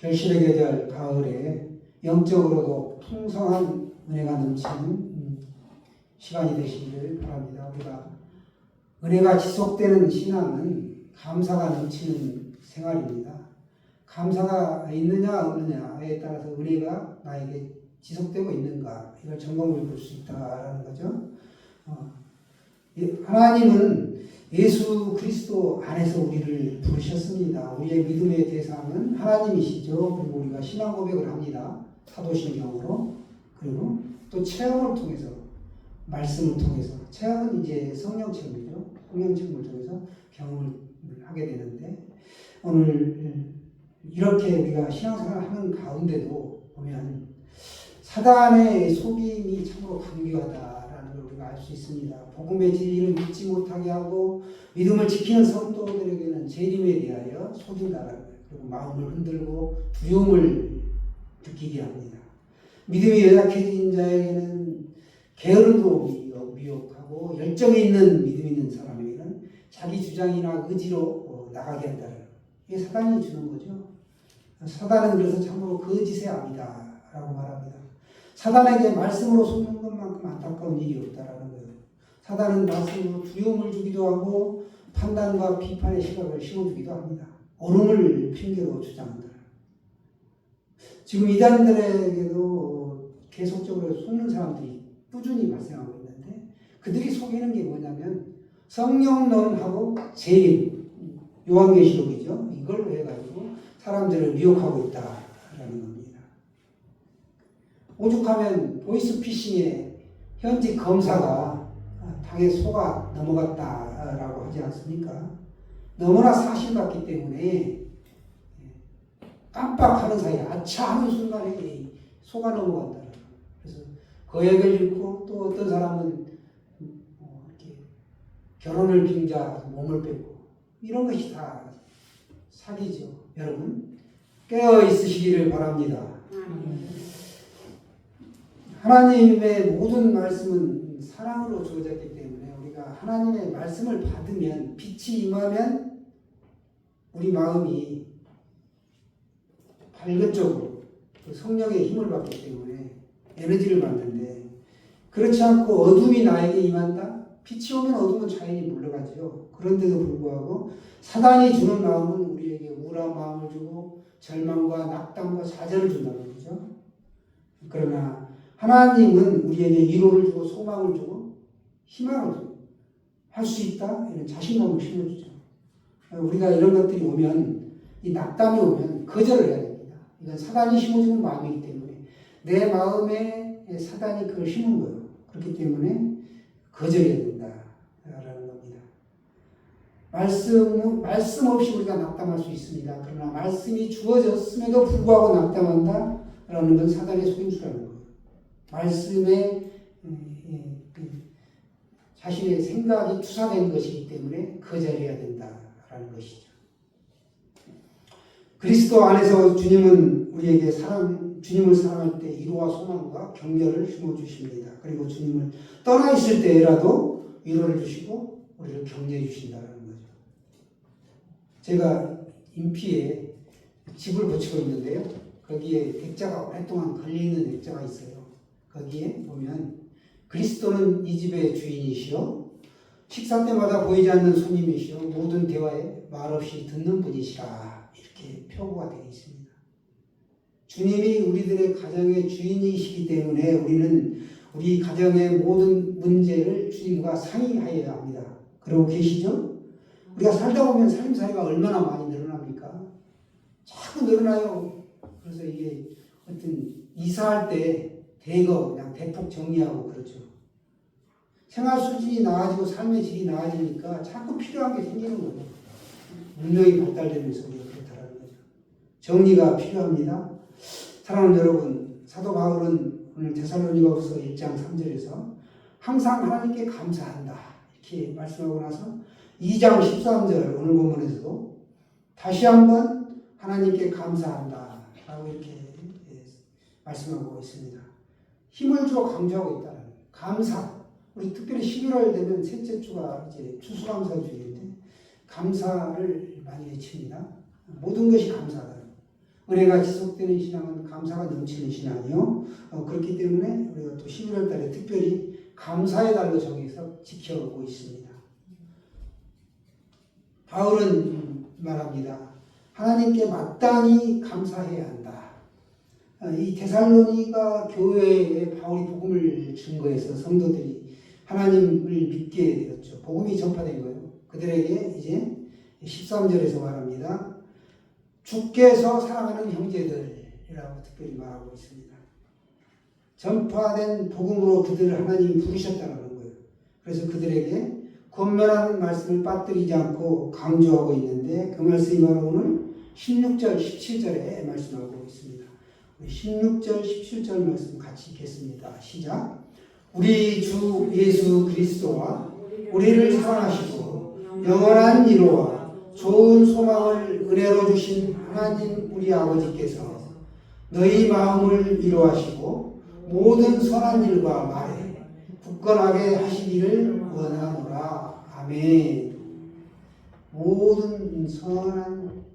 결실의 계절 가을에 영적으로도 풍성한 은혜가 넘치는 시간이 되시기를 바랍니다. 우리가 은혜가 지속되는 신앙은 감사가 넘치는 생활입니다. 감사가 있느냐 없느냐에 따라서 은혜가 나에게 지속되고 있는가 이걸 점검을 볼 수 있다라는 거죠. 하나님은 예수 그리스도 안에서 우리를 부르셨습니다. 우리의 믿음의 대상은 하나님이시죠. 그리고 우리가 신앙 고백을 합니다. 사도신경으로. 그리고 또 체험을 통해서, 말씀을 통해서. 체험은 이제 성령 체험이죠. 성령 체험을 통해서 경험을 하게 되는데, 오늘 이렇게 우리가 신앙생활을 하는 가운데도 보면 사단의 속임이 참으로 강교하다라는 걸 우리가 알 수 있습니다. 복음의 진리를 믿지 못하게 하고 믿음을 지키는 성도들에게는 재림에 대하여 속인다라는 거예요. 그리고 마음을 흔들고 두려움을 느끼게 합니다. 믿음이 연약해진 자에게는 게으름도 미혹하고 열정이 있는 믿음 있는 사람에게는 자기 주장이나 의지로 나가게 한다는 거예요. 이게 사단이 주는 거죠. 사단은 그래서 참으로 거짓의 아비다 라고 말합니다. 사단에게 말씀으로 속는 것만큼 안타까운 일이 없다라는 거예요. 사단은 말씀으로 두려움을 주기도 하고 판단과 비판의 시각을 심어주기도 합니다. 옳음을 핑계로 주장한다. 지금 이단들에게도 계속적으로 속는 사람들이 꾸준히 발생하고 있는데 그들이 속이는 게 뭐냐면 성령론하고 재림, 요한계시록이죠. 이걸로 해가지고 사람들을 미혹하고 있다라는 겁니다. 오죽하면 보이스피싱에 현직 검사가 당에 속아 넘어갔다라고 하지 않습니까? 너무나 사실 같기 때문에 깜빡하는 사이에 아차 하는 순간에 속아 넘어간다. 그래서 거액을 잃고 또 어떤 사람은 이렇게 결혼을 빙자해서 몸을 뺏고 이런 것이 다 사기죠. 여러분 깨어 있으시기를 바랍니다. 하나님의 모든 말씀은 사랑으로 주어졌기 때문에 우리가 하나님의 말씀을 받으면 빛이 임하면 우리 마음이 밝은 쪽으로 성령의 힘을 받기 때문에 에너지를 받는데 그렇지 않고 어둠이 나에게 임한다? 빛이 오면 어둠은 자연히 물러가죠. 그런데도 불구하고 사단이 주는 마음은 우리에게 우울한 마음을 주고 절망과 낙담과 좌절을 준다는 거죠. 그러나 하나님은 우리에게 위로를 주고 소망을 주고 희망을 주고 할 수 있다 이런 자신감을 심어주죠. 우리가 이런 것들이 오면 이 낙담이 오면 거절을 해야 됩니다. 이건 사단이 심어주는 마음이기 때문에 내 마음에 사단이 그걸 심은 거예요. 그렇기 때문에 거절해야 된다라는 겁니다. 말씀 없이 우리가 낙담할 수 있습니다. 그러나 말씀이 주어졌음에도 불구하고 낙담한다라는 건 사단의 속임수라는 거예요. 말씀에 자신의 생각이 투사된 것이기 때문에 거절해야 된다라는 것이죠. 그리스도 안에서 주님은 우리에게 주님을 사랑할 때 위로와 소망과 격려를 심어주십니다. 그리고 주님을 떠나 있을 때라도 위로를 주시고 우리를 격려해 주신다는 거죠. 제가 인피에 집을 고치고 있는데요. 거기에 액자가 오랫동안 걸려있는 액자가 있어요. 거기에 보면 그리스도는 이 집의 주인이시요 식사 때마다 보이지 않는 손님이시요 모든 대화에 말없이 듣는 분이시라 이렇게 표고가 되어 있습니다. 주님이 우리들의 가정의 주인이시기 때문에 우리는 우리 가정의 모든 문제를 주님과 상의하여야 합니다. 그러고 계시죠? 우리가 살다 보면 삶살이가 얼마나 많이 늘어납니까? 자꾸 늘어나요. 그래서 이게 어떤 이사할 때 대거 그냥 대폭 정리하고 그렇죠. 생활 수준이 나아지고 삶의 질이 나아지니까 자꾸 필요한 게 생기는 거죠. 문명이 발달되면서 우리가 그렇다는 거죠. 정리가 필요합니다. 사랑하는 여러분, 사도 바울은 오늘 데살로니가후서 1장 3절에서 항상 하나님께 감사한다 이렇게 말씀하고 나서 2장 13절 오늘 본문에서도 다시 한번 하나님께 감사한다 라고 이렇게 말씀하고 있습니다. 힘을 주어 강조하고 있다는 거예요. 감사. 우리 특별히 11월 되면 셋째 주가 이제 추수감사주일인데 감사를 많이 외칩니다. 모든 것이 감사하다. 은혜가 지속되는 신앙은 감사가 넘치는 신앙이요. 그렇기 때문에 우리가 또 11월 달에 특별히 감사의 달로 정해서 지켜오고 있습니다. 바울은 말합니다. 하나님께 마땅히 감사해야 한다. 이 데살로니가 교회에 바울이 복음을 증거해서 성도들이 하나님을 믿게 되었죠. 복음이 전파된 거예요. 그들에게 이제 13절에서 말합니다. 주께서 사랑하는 형제들이라고 특별히 말하고 있습니다. 전파된 복음으로 그들을 하나님이 부르셨다는 거예요. 그래서 그들에게 권면하는 말씀을 빠뜨리지 않고 강조하고 있는데 그 말씀이 바로 오늘 16절, 17절에 말씀하고 있습니다. 16절, 17절 말씀 같이 읽겠습니다. 시작. 우리 주 예수 그리스도와 우리를 사랑하시고 영원한 위로와 좋은 소망을 은혜로 주신 하나님 우리 아버지께서 너희 마음을 위로하시고 모든 선한 일과 말에 굳건하게 하시기를 원하노라. 아멘. 모든 선한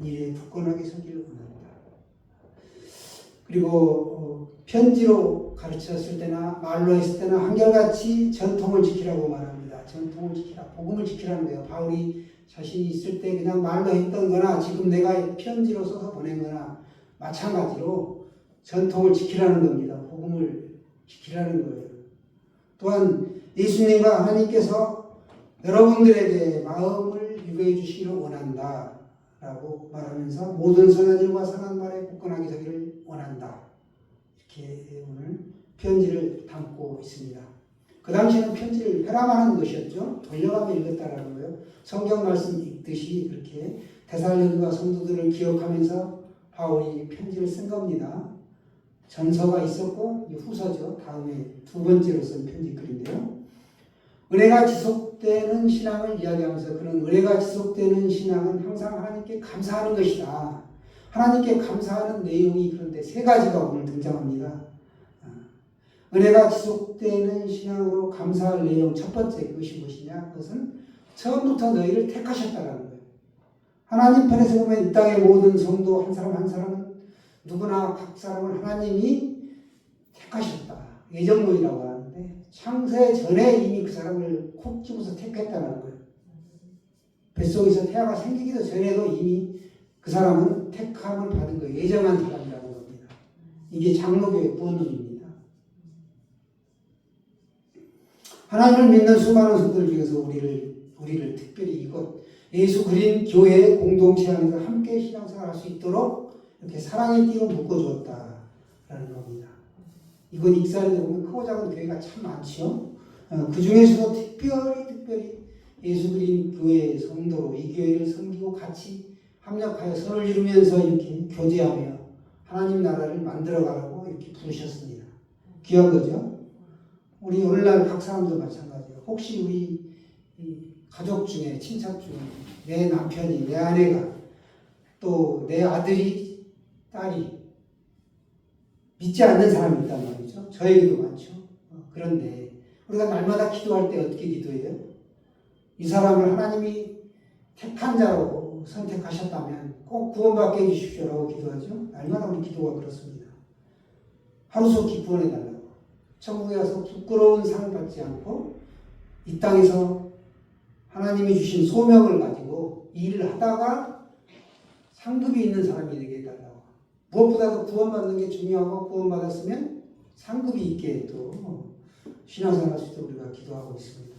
일에 굳건하게 서기를 원한다. 그리고 편지로 가르쳤을 때나 말로 했을 때나 한결같이 전통을 지키라고 말합니다. 전통을 지키라. 복음을 지키라는 거예요. 바울이 자신이 있을 때 그냥 말로 했던 거나 지금 내가 편지로 써서 보낸 거나 마찬가지로 전통을 지키라는 겁니다. 복음을 지키라는 거예요. 또한 예수님과 하나님께서 여러분들에게 마음을 유배해 주시기를 원한다 라고 말하면서 모든 선한 일과 선한 말에 굳건하게 서기를 원한다. 이렇게 오늘 편지를 담고 있습니다. 그 당시에는 편지를 회람하는 것이었죠. 돌려가며 읽었다라는 거예요. 성경 말씀 읽듯이 그렇게 데살로니가 성도들을 기억하면서 바울이 편지를 쓴 겁니다. 전서가 있었고 후서죠. 다음에 두 번째로 쓴 편지글인데요. 은혜가 지속되는 신앙을 이야기하면서 그는 은혜가 지속되는 신앙은 항상 하나님께 감사하는 것이다. 하나님께 감사하는 내용이 그런데 세 가지가 오늘 등장합니다. 은혜가 지속되는 신앙으로 감사할 내용 첫 번째 그것이 무엇이냐? 그것은 처음부터 너희를 택하셨다라는 거예요. 하나님 편에서 보면 이 땅의 모든 성도 한 사람 한 사람은 누구나 각 사람을 하나님이 택하셨다. 예정론이라고 하는데 창세 전에 이미 그 사람을 콕 집어서 택했다는 거예요. 뱃속에서 태아가 생기기도 전에도 이미 그 사람은 택함을 받은 거예요. 예정한 사람이라는 겁니다. 이게 장로교의 본론입니다. 하나님을 믿는 수많은 성도들 중에서 우리를 특별히 이곳 예수 그린 교회의 공동체 안에서 함께 신앙생활 할 수 있도록 이렇게 사랑의 띠로 묶어주었다라는 겁니다. 이곳 익산에 보면 크고 작은 교회가 참 많죠. 그 중에서도 특별히 예수 그린 교회의 성도로 이 교회를 섬기고 같이 합력하여 선을 이루면서 이렇게 교제하며 하나님 나라를 만들어가라고 이렇게 부르셨습니다. 귀한 거죠. 우리 오늘날 각 사람도 마찬가지예요. 혹시 우리 가족 중에 친척 중에 내 남편이 내 아내가 또 내 아들이 딸이 믿지 않는 사람이 있단 말이죠. 저에게도 많죠. 그런데 우리가 날마다 기도할 때 어떻게 기도해요? 이 사람을 하나님이 택한 자로 선택하셨다면 꼭 구원받게 해주십시오라고 기도하죠. 날마다 우리 기도가 그렇습니다. 하루속히 구원해달라고. 천국에 가서 부끄러운 상을 받지 않고 이 땅에서 하나님이 주신 소명을 가지고 일을 하다가 상급이 있는 사람이 되게 해달라고. 무엇보다도 구원받는 게 중요하고 구원받았으면 상급이 있게 또 신앙생활 할 수 있도록 우리가 기도하고 있습니다.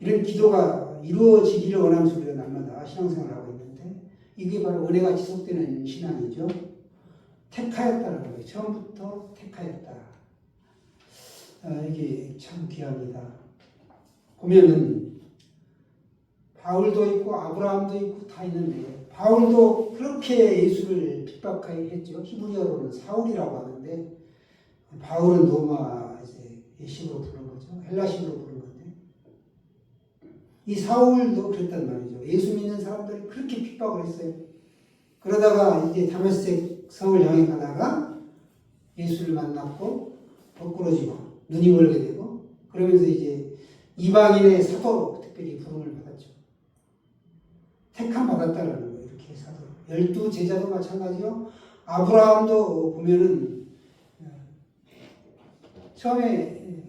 이런 기도가 이루어지기를 원하면서 우리가 날마다 신앙생활을 하고 있는데 이게 바로 은혜가 지속되는 신앙이죠. 택하였다는 거예요. 처음부터 택하였다. 이게 참 귀합니다. 보면은 바울도 있고 아브라함도 있고 다 있는데 바울도 그렇게 예수를 핍박했죠. 히브리어로는 사울이라고 하는데 바울은 로마 예식으로 부른 거죠. 헬라식으로 부른 건데 이 사울도 그랬단 말이죠. 예수 믿는 사람들이 그렇게 핍박을 했어요. 그러다가 이제 다메섹 성을 향해 가다가 예수를 만났고 거꾸러지고 눈이 멀게 되고 그러면서 이제 이방인의 사도로 특별히 부름을 받았죠. 택함 받았다라는 거예요. 그렇게 사도록. 12 제자도 마찬가지요. 아브라함도 보면은 처음에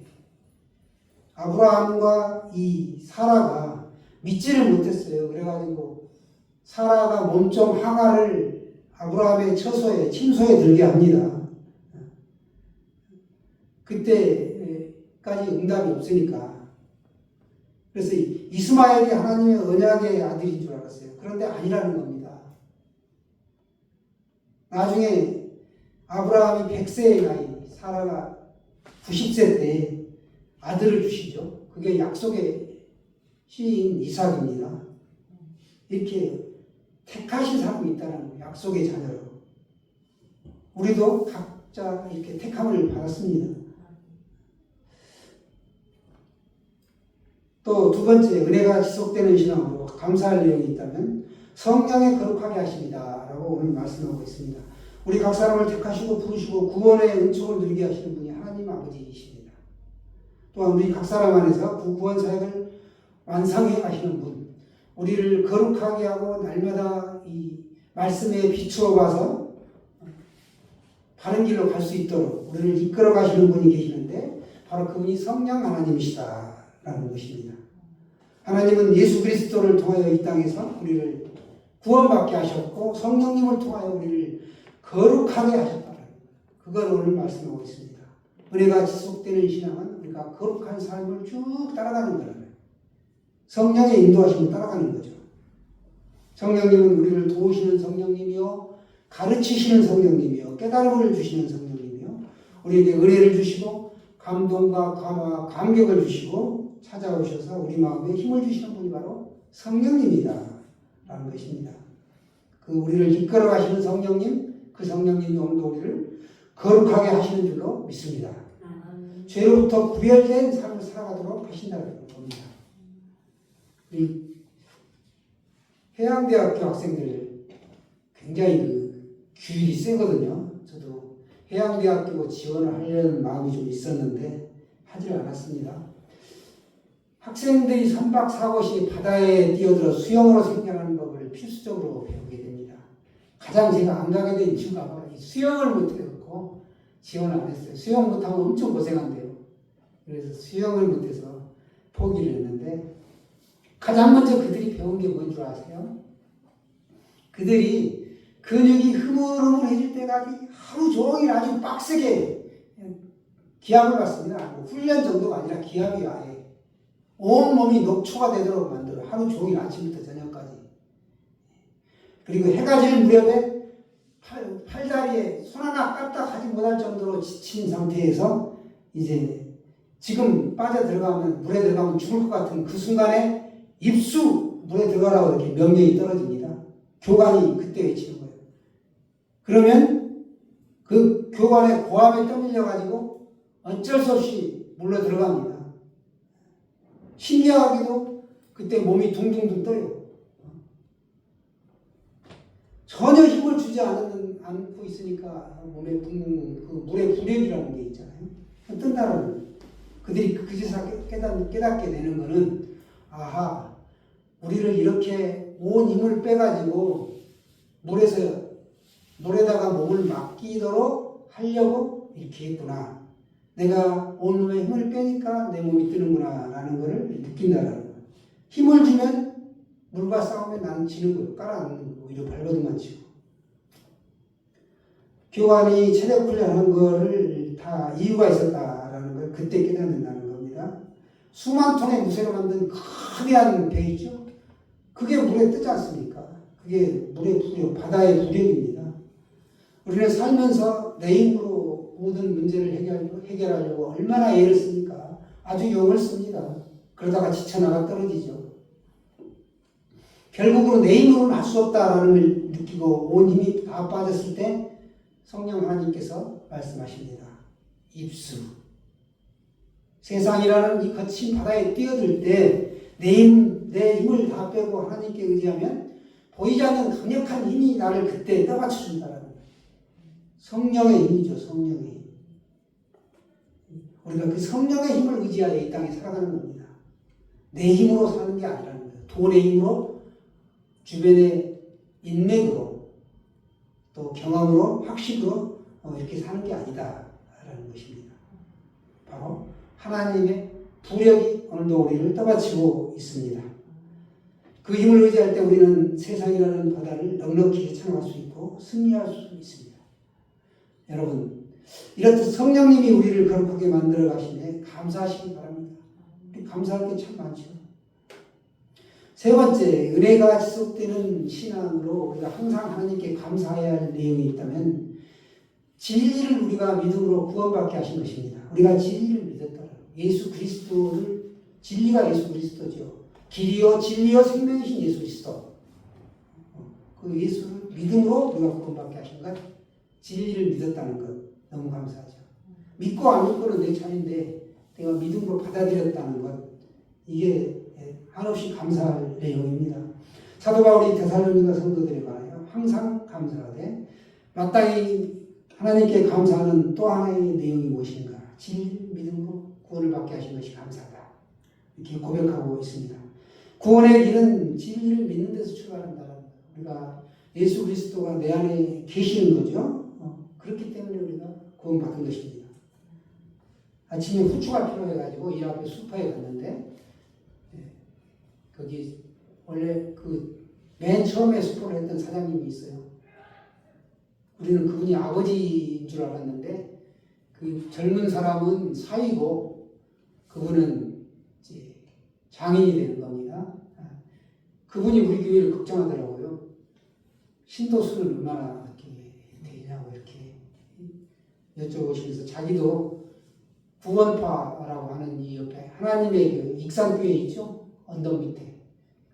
아브라함과 이 사라가 믿지를 못했어요. 그래가지고 사라가 몸종 하가를 아브라함의 처소에 침소에 들게 합니다. 그때까지 응답이 없으니까. 그래서 이스마엘이 하나님의 언약의 아들인 줄 알았어요. 그런데 아니라는 겁니다. 나중에 아브라함이 100세의 나이, 사라가 90세 때 아들을 주시죠. 그게 약속의 씨인 이삭입니다. 이렇게 택하신 사람이 있다는 거예요. 약속의 자녀로. 우리도 각자 이렇게 택함을 받았습니다. 또 두 번째, 은혜가 지속되는 신앙으로 감사할 내용이 있다면 성령에 거룩하게 하십니다 라고 오늘 말씀하고 있습니다. 우리 각 사람을 택하시고 부르시고 구원의 은총을 누리게 하시는 분이 하나님 아버지이십니다. 또한 우리 각 사람 안에서 구원 사역을 완성해 가시는 분, 우리를 거룩하게 하고 날마다 이 말씀에 비추어 봐서 바른 길로 갈 수 있도록 우리를 이끌어 가시는 분이 계시는데 바로 그분이 성령 하나님이시다라는 것입니다. 하나님은 예수 그리스도를 통하여 이 땅에서 우리를 구원받게 하셨고 성령님을 통하여 우리를 거룩하게 하셨다. 그걸 오늘 말씀하고 있습니다. 은혜가 지속되는 신앙은 우리가 거룩한 삶을 쭉 따라가는 거예요. 성령의 인도하심을 따라가는 거죠. 성령님은 우리를 도우시는 성령님이요, 가르치시는 성령님이요, 깨달음을 주시는 성령님이요, 우리에게 은혜를 주시고 감동과 감화, 감격을 주시고 찾아오셔서 우리 마음에 힘을 주시는 분이 바로 성령님이다 라는 것입니다. 그 우리를 이끌어 가시는 성령님, 그 성령님이 오늘도 우리를 거룩하게 하시는 줄로 믿습니다. 죄로부터 구별된 삶을 살아가도록 하신다는 겁니다. 이 해양대학교 학생들 굉장히 그 규율이 세거든요. 저도 해양대학교 지원을 하려는 마음이 좀 있었는데 하지를 않았습니다. 학생들이 3박 4곳이 바다에 뛰어들어 수영으로 생존하는 법을 필수적으로 배우게 됩니다. 가장 제가 안 가게 된 이유가 바로 수영을 못해서 지원을 안 했어요. 수영 못하면 엄청 고생한대요. 그래서 수영을 못해서 포기를 했는데 가장 먼저 그들이 배운 게 뭔 줄 아세요? 그들이 근육이 흐물흐물해질 때까지 하루 종일 아주 빡세게 기합을 받습니다. 훈련 정도가 아니라 기합이 아예 온몸이 녹초가 되도록 만들어요. 하루 종일 아침부터 저녁까지. 그리고 해가 질 무렵에 팔다리에 손 하나 까딱하지 못할 정도로 지친 상태에서 이제 지금 빠져 들어가면 물에 들어가면 죽을 것 같은 그 순간에 입수 물에 들어가라고 이렇게 명령이 떨어집니다. 교관이 그때 외치는 거예요. 그러면 그 교관의 고함에 떠밀려 가지고 어쩔 수 없이 물로 들어갑니다. 신기하게도 그때 몸이 둥둥둥 떠요. 전혀 힘을 주지 않고 있으니까 몸에 둥둥둥, 그 물의 부력이라는 게 있잖아요. 뜬다라는 그들이 그제서 깨닫게 되는 거는 아하, 우리를 이렇게 온 힘을 빼가지고 물에다가 몸을 맡기도록 하려고 이렇게 했구나. 내가 온몸에 힘을 빼니까 내 몸이 뜨는구나 라는 것을 느낀다라는 거예요. 힘을 주면 물과 싸우면 나는 지는 거예요. 깔아앉는 거예요. 오히려 발버둥만 치고. 교관이 체력 훈련한 거를 다 이유가 있었다라는 걸 그때 깨닫는다는 겁니다. 수만 톤의 무쇠로 만든 거대한 배 있죠? 그게 물에 뜨지 않습니까? 그게 물의 부력, 바다의 부력입니다. 우리는 살면서 내 힘으로 모든 문제를 해결하려고 얼마나 애를 씁니까? 아주 용을 씁니다. 그러다가 지쳐나가 떨어지죠. 결국으로 내 힘으로는 할 수 없다라는 걸 느끼고 온 힘이 다 빠졌을 때 성령 하나님께서 말씀하십니다. 입수. 세상이라는 이 거친 바다에 뛰어들 때 내 힘을 다 빼고 하나님께 의지하면 보이지 않는 강력한 힘이 나를 그때 떠받쳐준다라는 거예요. 성령의 힘이죠. 성령의 힘. 우리가 그 성령의 힘을 의지하여 이 땅에 살아가는 겁니다. 내 힘으로 사는 게 아니라는 거예요. 돈의 힘으로 주변에 인맥으로 또 경험으로 학식으로 이렇게 사는 게 아니다라는 것입니다. 바로 하나님의 부력이 오늘도 우리를 떠받치고 있습니다. 그 힘을 의지할 때 우리는 세상이라는 바다를 넉넉히 헤쳐나갈 수 있고 승리할 수 있습니다. 여러분, 이렇듯 성령님이 우리를 거룩하게 만들어 가시네 감사하시기 바랍니다. 감사할 게 참 많죠. 세 번째, 은혜가 지속되는 신앙으로 우리가 항상 하나님께 감사해야 할 내용이 있다면 진리를 우리가 믿음으로 구원받게 하신 것입니다. 우리가 진리를 믿었다는 예수 그리스도를, 진리가 예수 그리스도죠. 길이요 진리요 생명이신 예수 그리스도, 그 예수를 믿음으로 우리가 구원받게 하신 것, 진리를 믿었다는 것 너무 감사하죠. 믿고 안 믿고는 내 차례인데 내가 믿음으로 받아들였다는 것, 이게 한없이 감사할 내용입니다. 사도 바울이 데살로니가 성도들에 관하여 항상 감사하되 마땅히 하나님께 감사하는 또 하나의 내용이 무엇인가? 진리를 믿음으로 구원을 받게 하신 것이 감사하다, 이렇게 고백하고 있습니다. 구원의 길은 진리를 믿는 데서 출발한다. 우리가 예수 그리스도가 내 안에 계시는 거죠. 그렇기 때문에 우리가 구원받은 것입니다. 아침에 후추가 필요해가지고 이 앞에 슈퍼에 갔는데 거기 원래 그 맨 처음에 슈퍼를 했던 사장님이 있어요. 우리는 그분이 아버지인 줄 알았는데 그 젊은 사람은 사위고 그분은 이제 장인이 되는 겁니다. 그분이 우리 교회를 걱정하더라고요. 신도수는 얼마나 이렇게 되냐고 이렇게 여쭤보시면서 자기도 구원파라고 하는 이 옆에 하나님의 그 익산교회 있죠? 언덕 밑에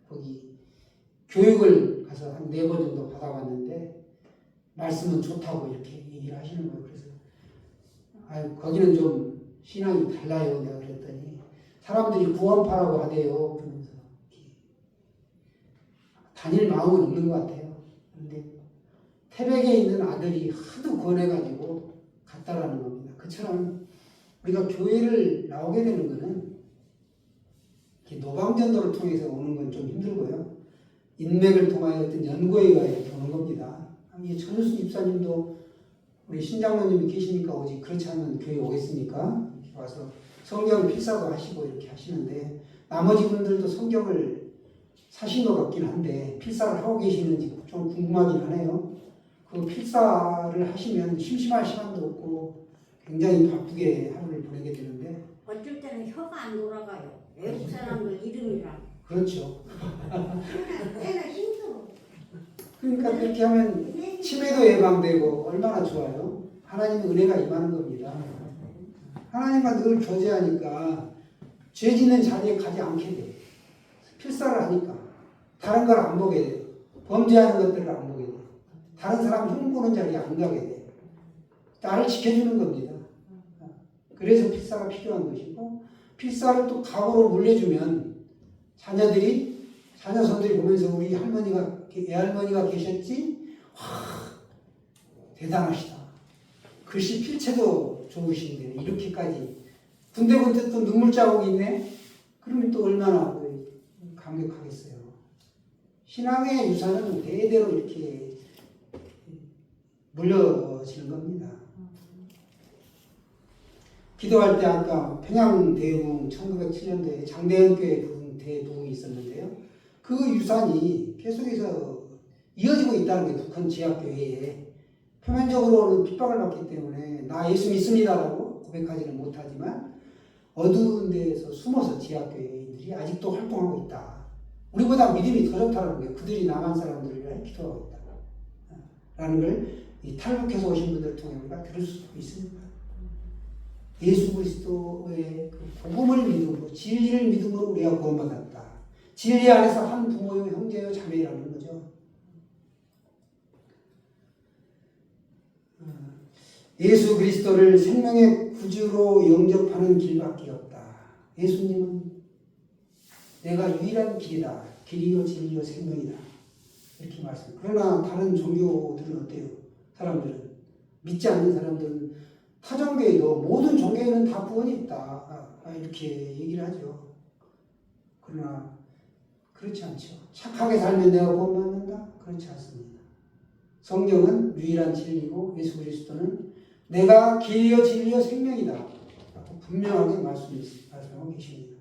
거기 교육을 가서 한 4번 정도 받아봤는데 말씀은 좋다고 이렇게 얘기를 하시는 거예요. 그래서 거기는 좀 신앙이 달라요. 내가 그랬더니 사람들이 구원파라고 하대요. 그러면서 다닐 마음은 없는 것 같아요. 그런데 태백에 있는 아들이 하도 권해가지고 갔다라는 겁니다. 그처럼 우리가 교회를 나오게 되는 것은 노방전도를 통해서 오는 건 좀 힘들고요. 인맥을 통하여 어떤 연구에 의하여 이렇게 오는 겁니다. 전우순 집사님도 우리 신장로님이 계시니까 오지, 그렇지 않으면 교회 오겠습니까? 이렇게 와서 성경 필사도 하시고 이렇게 하시는데 나머지 분들도 성경을 사신 것 같긴 한데 필사를 하고 계시는지 좀 궁금하긴 하네요. 그 필사를 하시면 심심할 시간도 없고 굉장히 바쁘게 하루를 보내게 되는데 어쩔 때는 혀가 안 돌아가요. 외국 사람들 이름이랑. 그렇죠. 내가 힘들어. 그러니까 그렇게 하면 치매도 예방되고 얼마나 좋아요. 하나님의 은혜가 임하는 겁니다. 하나님과 늘 교제하니까 죄 짓는 자리에 가지 않게 돼. 필사를 하니까 다른 걸 안 보게 돼. 범죄하는 것들을 안 보게 돼. 다른 사람 흉보는 자리에 안 가게 돼. 나를 지켜주는 겁니다. 그래서 필사가 필요한 것이고, 필사를 또 각오로 물려주면 자녀손들이 보면서 우리 할머니가, 애할머니가 계셨지? 와, 대단하시다. 글씨 필체도 좋으신데 이렇게까지 군데군데 또 눈물 자국이 있네? 그러면 또 얼마나 감격하겠어요. 신앙의 유산은 대대로 이렇게 물려지는 겁니다. 기도할 때 아까 평양대부흥 1907년도에 장대현교회 대부흥이 있었는데요. 그 유산이 계속해서 이어지고 있다는 게 북한 지하교회에 표면적으로는 핍박을 받기 때문에 나 예수 믿습니다라고 고백하지는 못하지만 어두운 데에서 숨어서 지하교회인들이 아직도 활동하고 있다. 우리보다 믿음이 더 좋다는 거예요. 그들이 남한 사람들을 위해 기도하고 있다. 라는 걸 이 탈북해서 오신 분들을 통해 우리가 들을 수 있습니다. 예수 그리스도의 그 복음을 믿음으로, 진리를 믿음으로 우리가 구원받았다. 진리 안에서 한 부모요, 형제요, 자매라는 거죠. 예수 그리스도를 생명의 구주로 영접하는 길밖에 없다. 예수님은 내가 유일한 길이다. 길이요 진리요 생명이다. 이렇게 말씀. 그러나 다른 종교들은 어때요? 사람들은, 믿지 않는 사람들은 타종교에도 모든 종교에는 다 구원이 있다. 이렇게 얘기를 하죠. 그러나 그렇지 않죠. 착하게 살면 내가 구원받는다. 진리인가? 그렇지 않습니다. 성경은 유일한 진리고 예수 그리스도는 내가 길이요 진리요 생명이다 라고 분명하게 말씀하고 계십니다.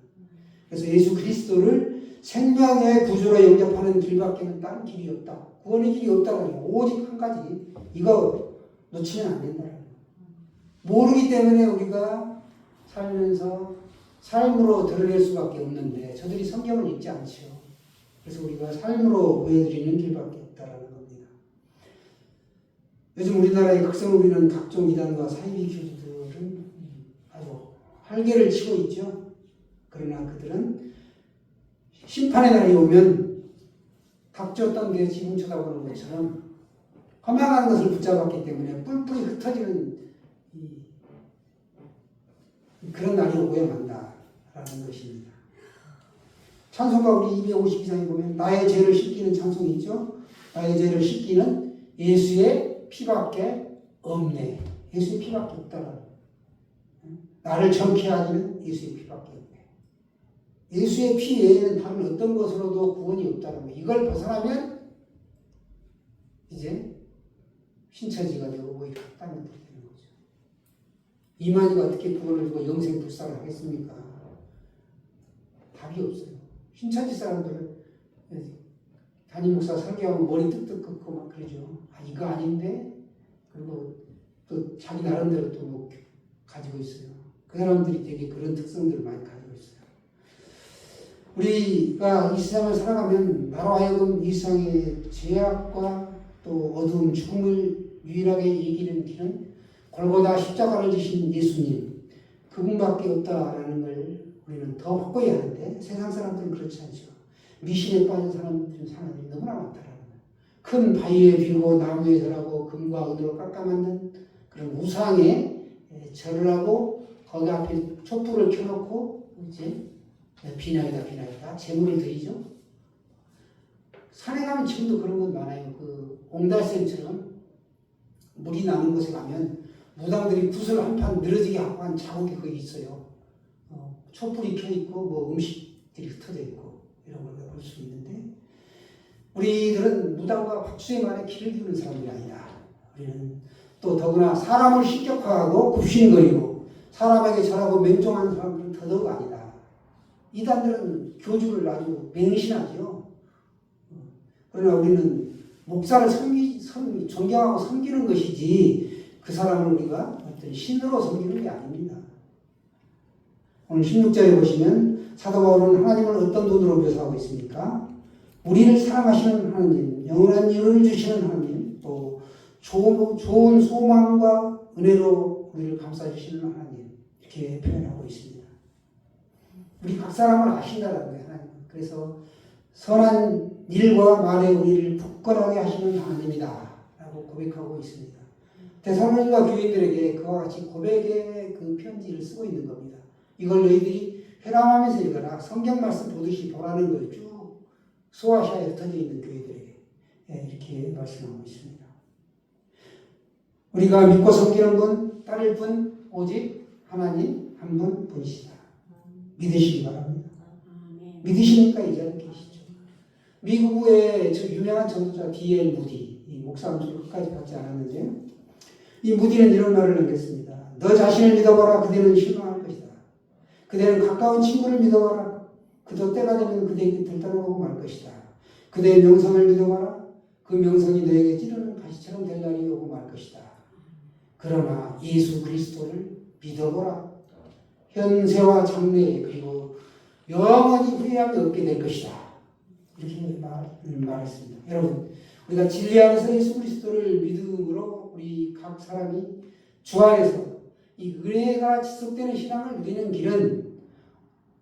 그래서 예수 그리스도를 생명의 구주로 영접하는 길밖에는 다른 길이 없다. 구원의 길이 없다는 거. 오직 한 가지. 이거 놓치면 안 된다는 거. 모르기 때문에 우리가 살면서 삶으로 드러낼 수밖에 없는데 저들이 성경을 읽지 않죠. 그래서 우리가 삶으로 보여드리는 길밖에 없다라는 겁니다. 요즘 우리나라의 극성을 는 각종 이단과 사이비 교주들은 아주 활개를 치고 있죠. 그러나 그들은 심판의 날이 오면 닭쥐었던 게 지붕 쳐다보는 것처럼 허망한 것을 붙잡았기 때문에 뿔뿔이 흩어지는 그런 날이 오고야 만다라는 것입니다. 찬송가 우리 252장에 보면 나의 죄를 씻기는 찬송이 있죠. 나의 죄를 씻기는 예수의 피밖에 없네. 예수의 피밖에 없다라는. 나를 정케 하기는 예수의 피밖에 없네. 예수의 피 외에는 다른 어떤 것으로도 구원이 없다는 거. 이걸 벗어나면 이제 신처지가 되고 오히려 땅이 되는 거죠. 이만희가 어떻게 구원을 주고 영생 불사를 하겠습니까? 답이 없어요. 신처지 사람들은 담임 목사 설교하면 머리 뜩뜩 긋고 막 그러죠. 아 이거 아닌데? 그리고 또 자기 나름대로 또 뭐 가지고 있어요. 그 사람들이 되게 그런 특성들을 많이 가지고 있어요. 우리가 이 세상을 살아가면 나로 하여금 이 세상의 죄악과 또 어두운 죽음을 유일하게 이기는 길은 골고다 십자가를 지신 예수님 그분밖에 없다라는 걸 우리는 더 확고히 하는데 세상 사람들은 그렇지 않죠. 미신에 빠진 사람들은 사람들이 너무나 많다라는 거예요. 큰 바위에 비고 나무에 절하고 금과 은으로 깎아만든 그런 우상에 절을 하고 거기 앞에 촛불을 켜놓고 이제 비나이다 제물을 드리죠. 산에 가면 지금도 그런 건 많아요. 그 옹달샘처럼 물이 나는 곳에 가면 무당들이 붓을 한 판 늘어지게 하고 한 자국이 거기 있어요. 촛불이 켜 있고 뭐 음식들이 흩어져 있고 이런 걸 볼 수 있는데 우리들은 무당과 박수의 말에 귀를 기울이는 사람들이 아니다. 우리는 또 더구나 사람을 신격화하고 굽신거리고 사람에게 절하고 맹종하는 사람들은 더더욱 아니다. 이단들은 교주를 아주 맹신하지요. 그러나 우리는 목사를 존경하고 섬기는 것이지 그 사람을 우리가 어떤 신으로 섬기는 게 아닙니다. 오늘 16절에 보시면 사도 바울은 하나님을 어떤 돈으로 묘사하고 있습니까? 우리를 사랑하시는 하나님, 영원한 이유를 주시는 하나님, 또 좋은 소망과 은혜로 우리를 감싸주시는 하나님 이렇게 표현하고 있습니다. 우리 각 사람을 아신다라는 거예요. 하나님. 그래서 선한 일과 말에 우리를 굳건하게 하시는 하나님이다 라고 고백하고 있습니다. 데살로니가 교인들에게 그와 같이 고백의 그 편지를 쓰고 있는 겁니다. 이걸 너희들이 회람하면서 읽어라. 성경 말씀 보듯이 보라는 걸 쭉 소아시아에 흩어져 있는 교회들에게 이렇게 말씀하고 있습니다. 우리가 믿고 섬기는 분, 따를 분 오직 하나님 한 분 분이시다. 믿으시기 바랍니다. 믿으시니까 이 자리에 계시죠. 미국의 저 유명한 전도자 D.L. 무디, 이 목사 암수를 끝까지 받지 않았는데요. 이 무디는 이런 말을 남겼습니다. 너 자신을 믿어봐라. 그대는 실망할 것이다. 그대는 가까운 친구를 믿어봐라. 그도 때가 되면 그대에게 들떠나오고 말 것이다. 그대의 명성을 믿어봐라. 그 명성이 너에게 찌르는 가시처럼 될 날이 오고 말 것이다. 그러나 예수 그리스도를 믿어보라. 현세와 장래 그리고 영원히 후회함이 없게 될 것이다. 이렇게 말했습니다. 여러분, 우리가 진리 안에서 예수 그리스도를 믿음으로 우리 각 사람이 주 안에서 이 은혜가 지속되는 신앙을 누리는 길은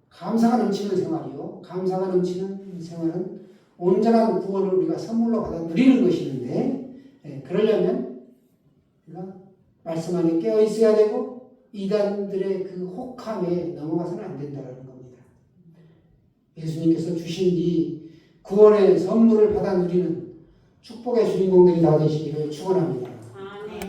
감사가 넘치는 생활이요. 감사가 넘치는 생활은 온전한 구원을 우리가 선물로 받아 누리는 것이는데 그러려면 우리가 말씀 안에 깨어 있어야 되고 이단들의 그 혹함에 넘어가서는 안 된다는 겁니다. 예수님께서 주신 이 구원의 선물을 받아 누리는 축복의 주인공들이 다 되시기를 축원합니다.